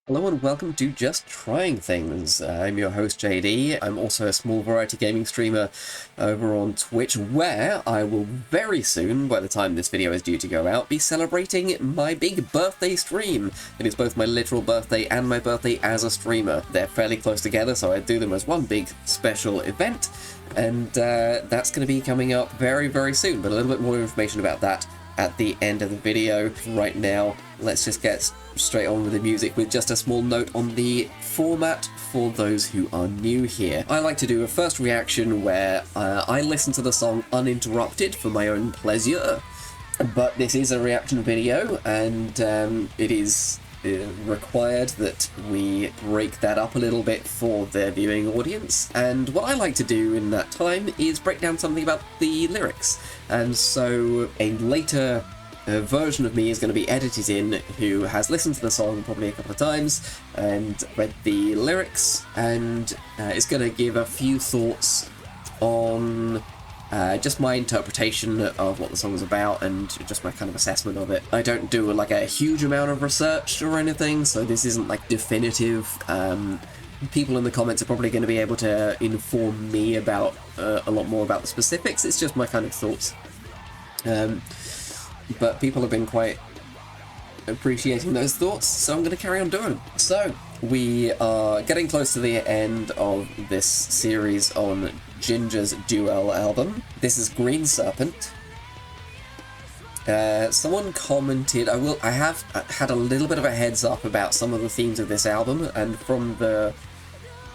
Hello and welcome to Just Trying Things. I'm your host JD. I'm also a small variety gaming streamer over on Twitch, where I will very soon, by the time this video is due to go out, be celebrating my big birthday stream. It is both my literal birthday and my birthday as a streamer. They're fairly close together, so I do them as one big special event, and that's going to be coming up very, very soon, but a little bit more information about that at the end of the video. Right now, let's just get straight on with the music with just a small note on the format for those who are new here. I like to do a first reaction where I listen to the song uninterrupted for my own pleasure, but this is a reaction video and it is required that we break that up a little bit for the viewing audience, and what I like to do in that time is break down something about the lyrics, and so a later version of me is going to be edited in who has listened to the song probably a couple of times and read the lyrics, and is going to give a few thoughts on just my interpretation of what the song is about and just my kind of assessment of it. I don't do like a huge amount of research or anything, so this isn't like definitive. People in the comments are probably going to be able to inform me about a lot more about the specifics. It's just my kind of thoughts. But people have been quite appreciating those thoughts, so I'm going to carry on doing them. So, we are getting close to the end of this series on Jinjer's Duel album. This is Green Serpent. Someone commented, I have had a little bit of a heads up about some of the themes of this album, and from the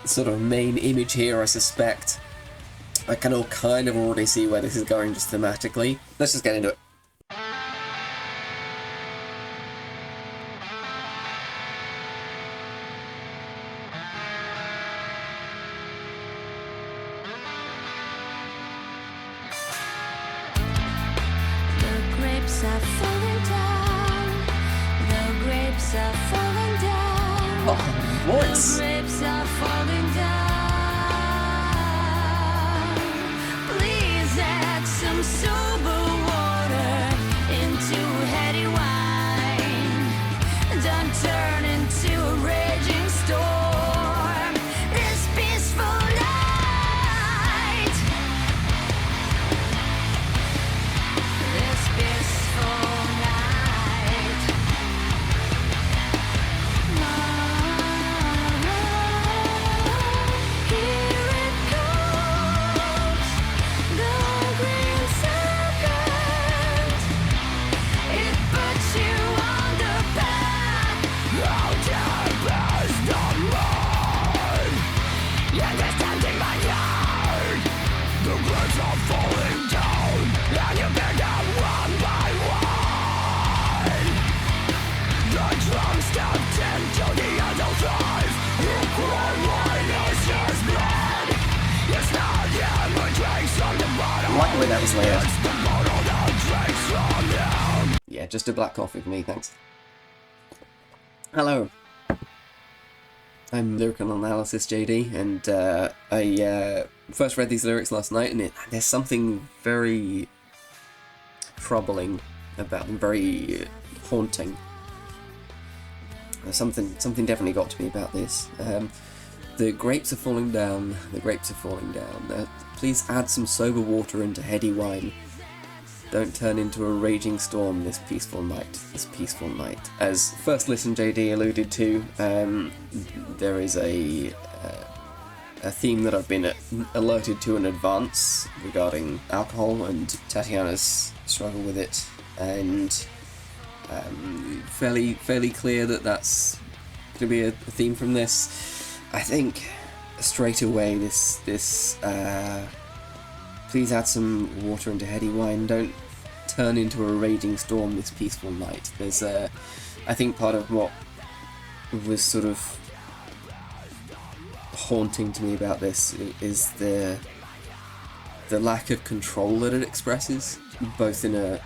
sort of main image here, I suspect I can kind of already see where this is going just thematically. Let's just get into it. Voice. The grapes are falling down. Please add some sober water into heady wine. Don't turn into a raging storm this peaceful night. This peaceful night. I like the way that was layered. Yeah, just a black coffee for me, thanks. Hello. I'm Lyrical Analysis JD, and I first read these lyrics last night, and there's something very troubling about them, very haunting. Something definitely got to me about this. The grapes are falling down, the grapes are falling down. Please add some sober water into heady wine. Don't turn into a raging storm this peaceful night, this peaceful night. As First Listen JD alluded to, there is a theme that I've been alerted to in advance regarding alcohol and Tatiana's struggle with it, and fairly clear that that's going to be a theme from this. I think straight away this please add some water into heady wine, don't turn into a raging storm this peaceful night. There's I think part of what was sort of haunting to me about this is the lack of control that it expresses, both in a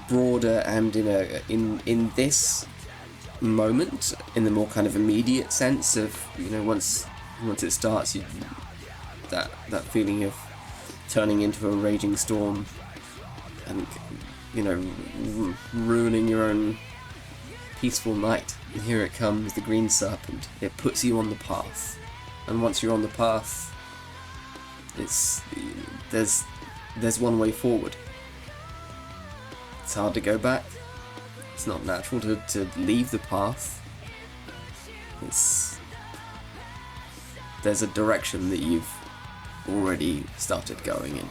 broader and in this moment, in the more kind of immediate sense of, you know, once it starts, that feeling of turning into a raging storm and, you know, ruining your own peaceful night. And here it comes, the Green Serpent. It puts you on the path. And once you're on the path, there's one way forward. It's hard to go back. It's not natural to leave the path. There's a direction that you've already started going in.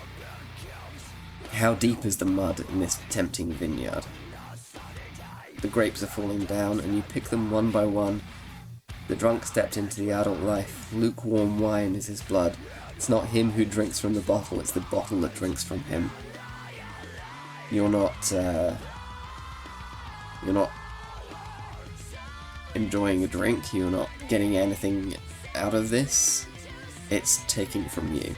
How deep is the mud in this tempting vineyard? The grapes are falling down, and you pick them one by one. The drunk stepped into the adult life. Lukewarm wine is his blood. It's not him who drinks from the bottle, it's the bottle that drinks from him. You're not enjoying a drink, you're not getting anything out of this. It's taking from you.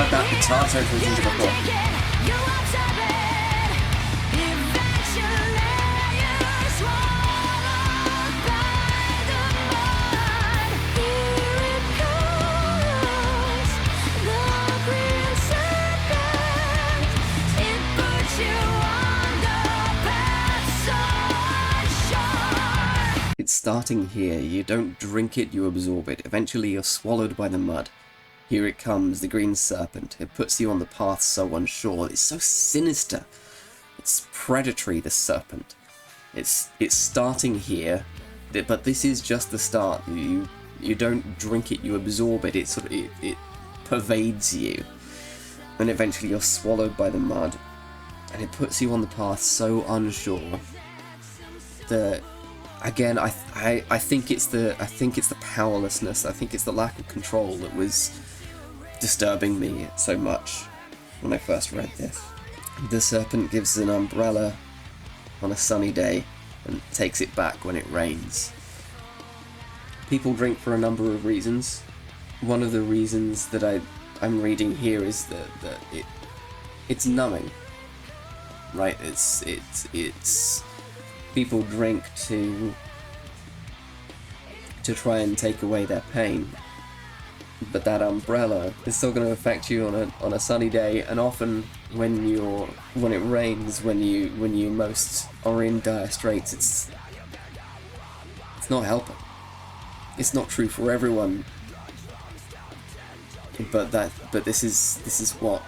That guitar solo from Jinjer before. It's starting here. You don't drink it, you absorb it. Eventually you're swallowed by the mud. Here it comes, the Green Serpent. It puts you on the path so unsure. It's so sinister. It's predatory, the serpent. It's starting here, but this is just the start. You don't drink it, you absorb it. It pervades you. And eventually you're swallowed by the mud. And it puts you on the path so unsure that, again, I think it's the powerlessness. I think it's the lack of control that was disturbing me so much when I first read this. The serpent gives an umbrella on a sunny day and takes it back when it rains. People drink for a number of reasons. One of the reasons that I'm reading here is that it's numbing, right? It's people drink to try and take away their pain. But that umbrella is still going to affect you on a sunny day, and often when it rains, when you most are in dire straits, it's not helping. It's not true for everyone, but this is what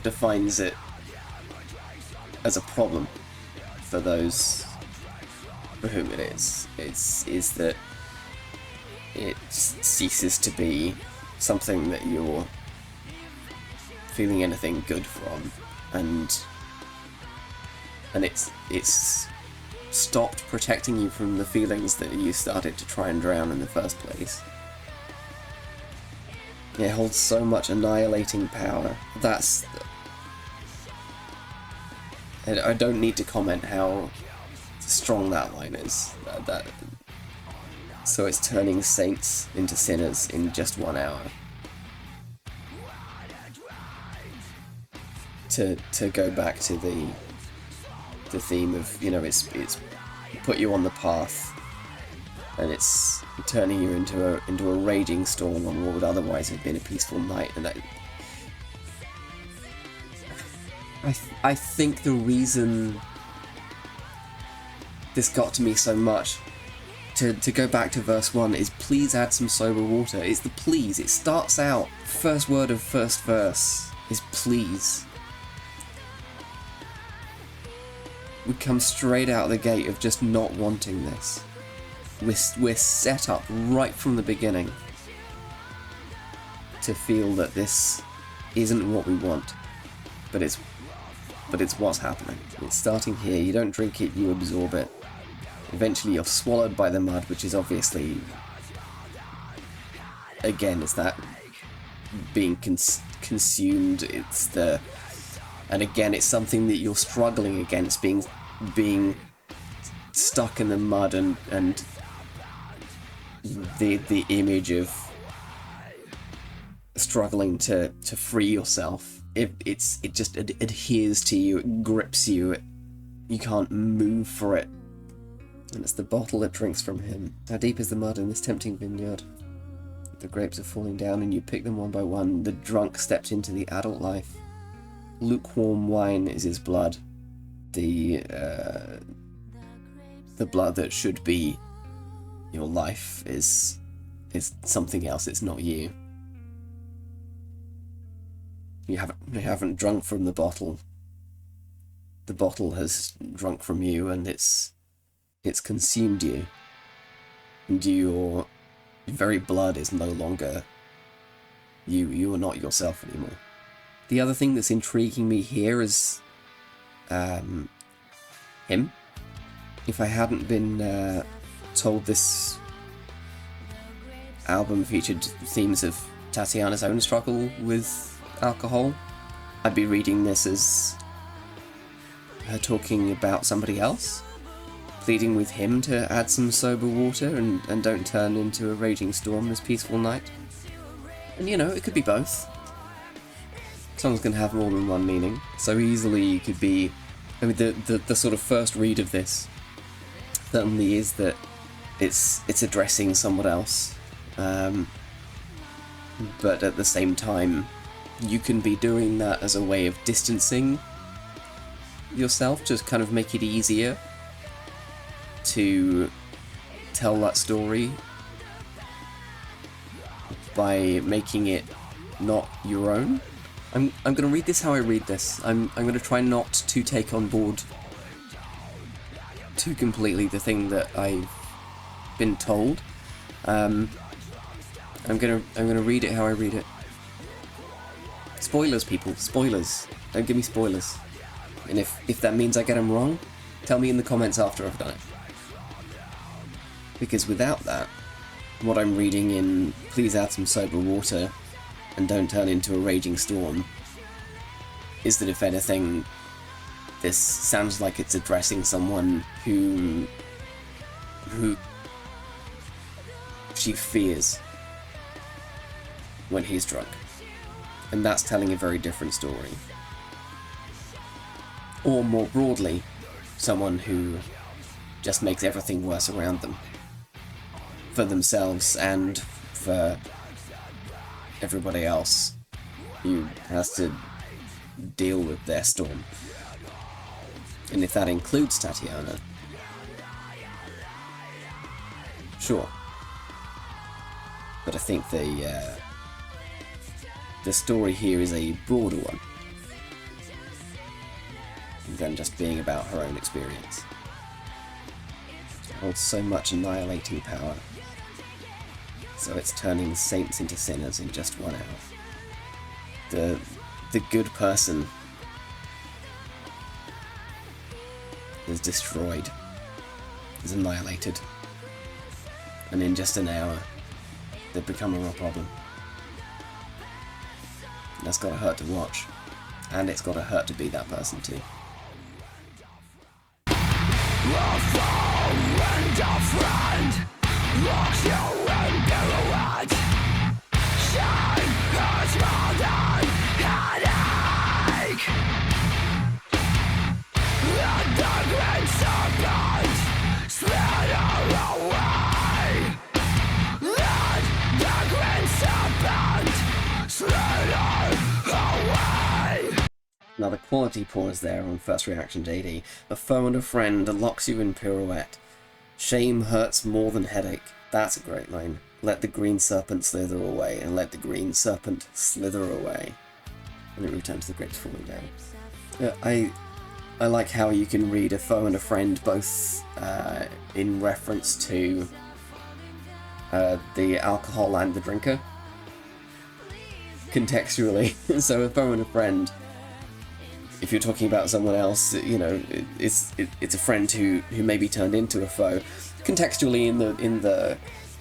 defines it as a problem for those for whom it is. Is that it ceases to be something that you're feeling anything good from, and it's stopped protecting you from the feelings that you started to try and drown in the first place. It holds so much annihilating power. I don't need to comment how strong that line is. So it's turning saints into sinners in just 1 hour. To go back to the theme of, it's put you on the path, and it's turning you into a raging storm on what would otherwise have been a peaceful night. And I think the reason this got to me so much, to go back to verse 1, is please add some sober water. It's the please. It starts out, first word of first verse is please. we come straight out of the gate of just not wanting this. We're set up right from the beginning to feel that this isn't what we want, but it's what's happening. It's starting here. You don't drink it, you absorb it. Eventually you're swallowed by the mud, which is obviously, again, it's that being consumed. And again, it's something that you're struggling against, being stuck in the mud, and the image of struggling to free yourself. It just adheres to you, it grips you, you can't move for it. And it's the bottle that drinks from him. How deep is the mud in this tempting vineyard? The grapes are falling down and you pick them one by one. The drunk stepped into the adult life. Lukewarm wine is his blood. The blood that should be your life is something else. It's not you. You haven't drunk from the bottle. The bottle has drunk from you, and it's consumed you. And your very blood is no longer you. You are not yourself anymore. The other thing that's intriguing me here is him. If I hadn't been told this album featured themes of Tatiana's own struggle with alcohol, I'd be reading this as her talking about somebody else, pleading with him to add some sober water and don't turn into a raging storm this peaceful night. And it could be both. Songs can have more than one meaning. So easily it could be, the sort of first read of this certainly is that it's addressing someone else. But at the same time, you can be doing that as a way of distancing yourself, just kind of make it easier to tell that story by making it not your own. I'm going to read this how I read this. I'm going to try not to take on board too completely the thing that I've been told. I'm going to read it how I read it. Spoilers, people. Spoilers. Don't give me spoilers. And if that means I get them wrong, tell me in the comments after I've done it. Because without that, what I'm reading in Please Add Some Sober Water and Don't Turn Into a Raging Storm is that, if anything, this sounds like it's addressing someone who she fears when he's drunk. And that's telling a very different story. Or more broadly, someone who just makes everything worse around them. For themselves and for everybody else who has to deal with their storm. And if that includes Tatiana, sure. But I think the story here is a broader one than just being about her own experience. It holds so much annihilating power. So it's turning saints into sinners in just 1 hour. The good person is destroyed, is annihilated, and in just an hour they've become a real problem. And that's gotta hurt to watch, and it's gotta hurt to be that person too. A foe and a friend, looks you in pirouette. Shame hurts more than headache. And the Green Serpent slither away. Let the Green Serpent slither away. Now the quality pause there on First Reaction JD. A foe and a friend locks you in pirouette. Shame hurts more than headache. That's a great line. Let the Green Serpent slither away, and let the Green Serpent slither away. And it returns to the grapes falling down. Yeah, I like how you can read a foe and a friend both in reference to the alcohol and the drinker, contextually. So a foe and a friend, if you're talking about someone else, you know, it's a friend who maybe turned into a foe. Contextually in the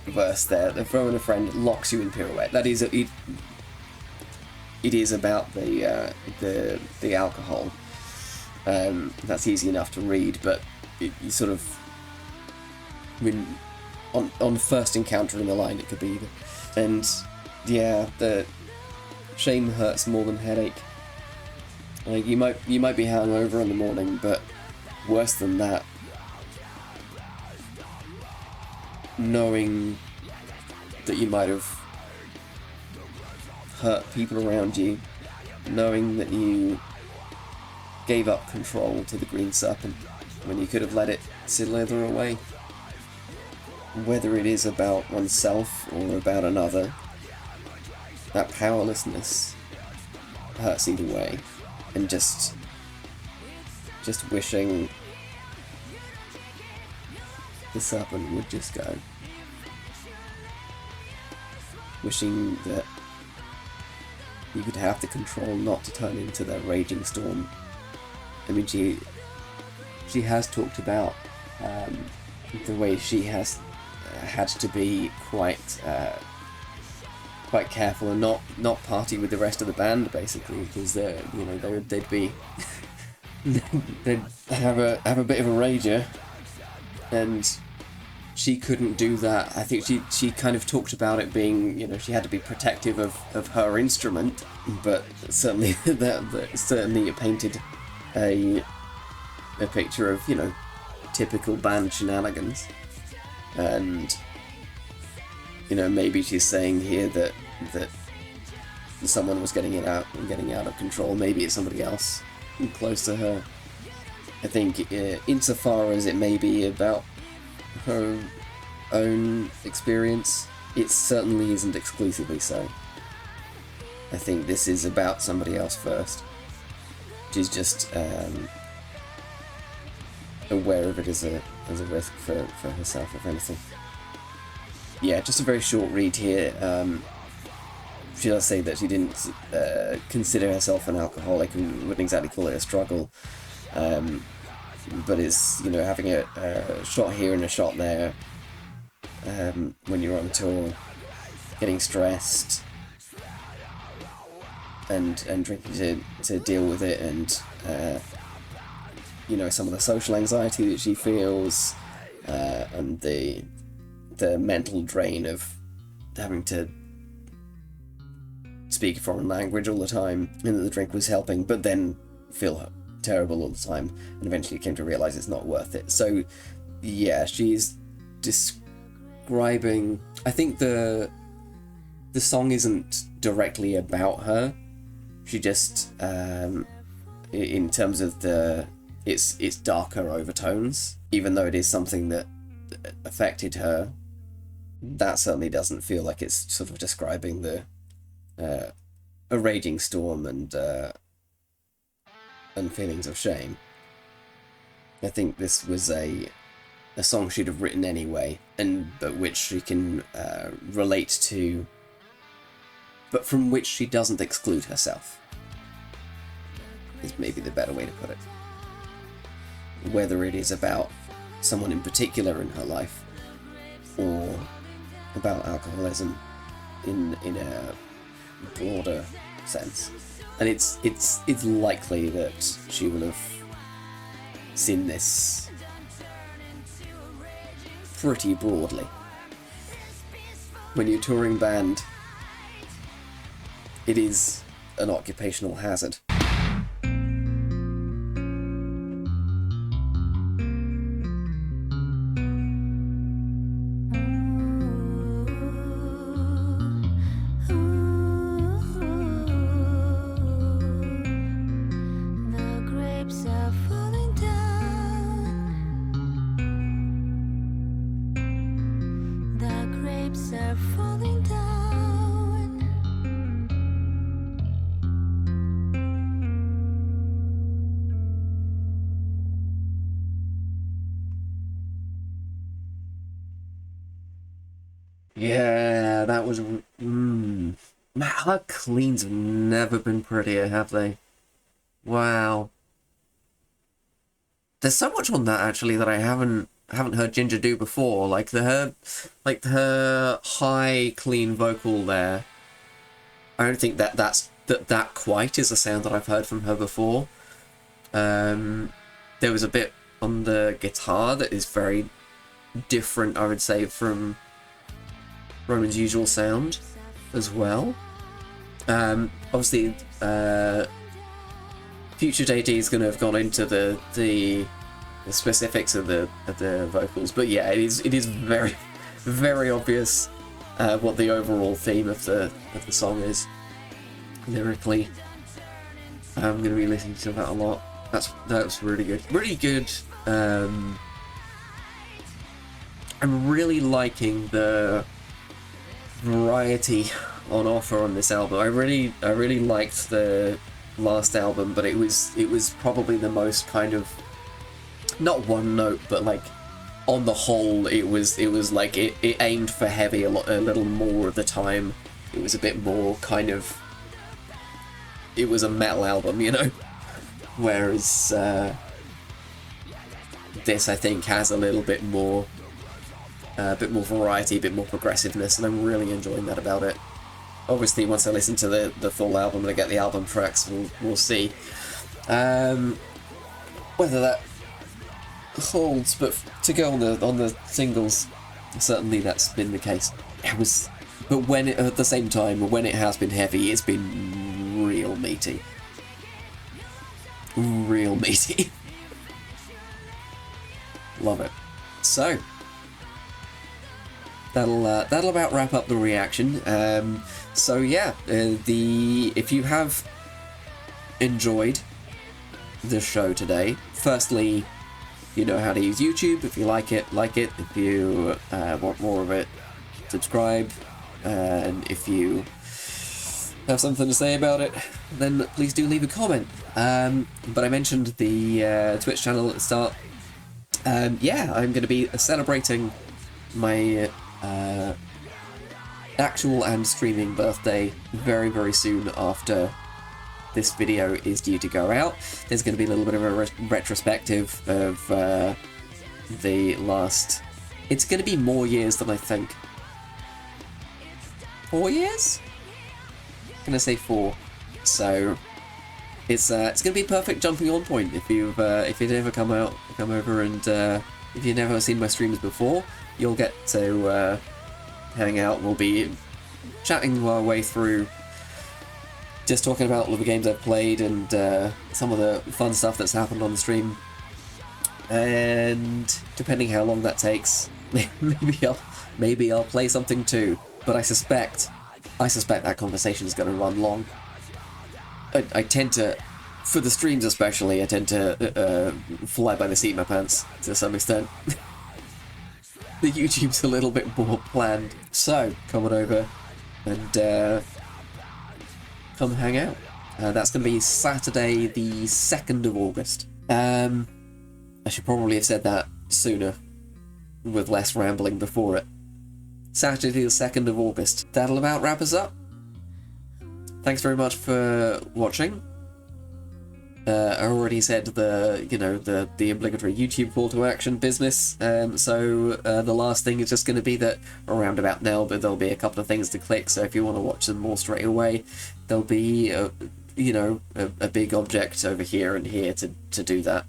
verse there, the foe and a friend locks you in pirouette. That is it is about the alcohol. That's easy enough to read, but you sort of, when on first encountering the line, it could be either. And yeah, the shame hurts more than headache. Like, you might be hungover in the morning, but worse than that, knowing that you might have hurt people around you, knowing that you gave up control to the Green Serpent when you could have let it slither away. Whether it is about oneself or about another, that powerlessness hurts either way. And just wishing the serpent would just go. Wishing that you could have the control not to turn into that raging storm. I mean, she has talked about the way she has had to be quite careful and not party with the rest of the band, basically, because they'd be they'd have a bit of a rager, and she couldn't do that. I think she kind of talked about it being, you know, she had to be protective of her instrument, but certainly that certainly it painted a picture of, you know, typical band shenanigans. And, you know, maybe she's saying here that someone was getting out of control. Maybe it's somebody else close to her. I think insofar as it may be about her own experience, it certainly isn't exclusively so. I think this is about somebody else first. She's just aware of it as a risk for herself, if anything. Yeah, just a very short read here. She does say that she didn't consider herself an alcoholic and wouldn't exactly call it a struggle, but it's, you know, having a shot here and a shot there when you're on tour, getting stressed and drinking to deal with it, and you know, some of the social anxiety that she feels, and the mental drain of having to speak a foreign language all the time, and that the drink was helping, but then feel terrible all the time, and eventually came to realise it's not worth it. So yeah, she's describing, I think the song isn't directly about her. She just, in terms of it's darker overtones, even though it is something that affected her, that certainly doesn't feel like it's sort of describing a raging storm and feelings of shame. I think this was a song she'd have written anyway, but which she can relate to, but from which she doesn't exclude herself, is maybe the better way to put it. Whether it is about someone in particular in her life, or about alcoholism in a broader sense. And it's likely that she will have seen this pretty broadly. When you're touring band, it is an occupational hazard. Yeah, that was... Man, her cleans have never been prettier, have they? Wow. There's so much on that, actually, that I haven't heard Jinjer do before. Like, her high, clean vocal there. I don't think that quite is a sound that I've heard from her before. There was a bit on the guitar that is very different, I would say, from Roman's usual sound as well. Obviously, future JD is going to have gone into the specifics of the vocals, but yeah, it is very, very obvious what the overall theme of the song is lyrically. I'm going to be listening to that a lot. That's really good. Really good. I'm really liking the variety on offer on this album. I really liked the last album, but it was probably the most kind of, not one note, but like on the whole it was like it aimed for heavy a little more of the time. It was a bit more kind of, it was a metal album, you know, whereas this I think has a little bit more variety, a bit more progressiveness, and I'm really enjoying that about it. Obviously, once I listen to the full album and I get the album tracks, we'll see whether that holds. But to go on the singles, certainly that's been the case. But when at the same time, when it has been heavy, it's been real meaty, real meaty. Love it. So that'll about wrap up the reaction. So yeah, if you have enjoyed the show today, firstly, you know how to use YouTube. If you like it, like it. If you want more of it, subscribe. And if you have something to say about it, then please do leave a comment. But I mentioned the Twitch channel at the start. Yeah, I'm going to be celebrating my actual and streaming birthday very, very soon after this video is due to go out. There's going to be a little bit of a retrospective of the last... It's going to be more years than I think. 4 years? I'm going to say 4. So it's going to be a perfect jumping on point if you've ever come over, and if you've never seen my streams before, you'll get to hang out. We'll be chatting our way through, just talking about all of the games I've played and some of the fun stuff that's happened on the stream. And depending how long that takes, maybe I'll play something too. But I suspect that conversation is going to run long. I tend to, for the streams especially, I tend to fly by the seat of my pants to some extent. The YouTube's a little bit more planned. So, come on over and come hang out. That's going to be Saturday the 2nd of August. I should probably have said that sooner, with less rambling before it. Saturday the 2nd of August. That'll about wrap us up. Thanks very much for watching. I already said the obligatory YouTube call to action business. So the last thing is just going to be that around about now, but there'll be a couple of things to click. So if you want to watch them more straight away, there'll be a big object over here and here to do that.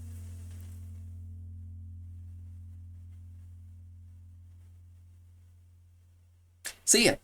See ya.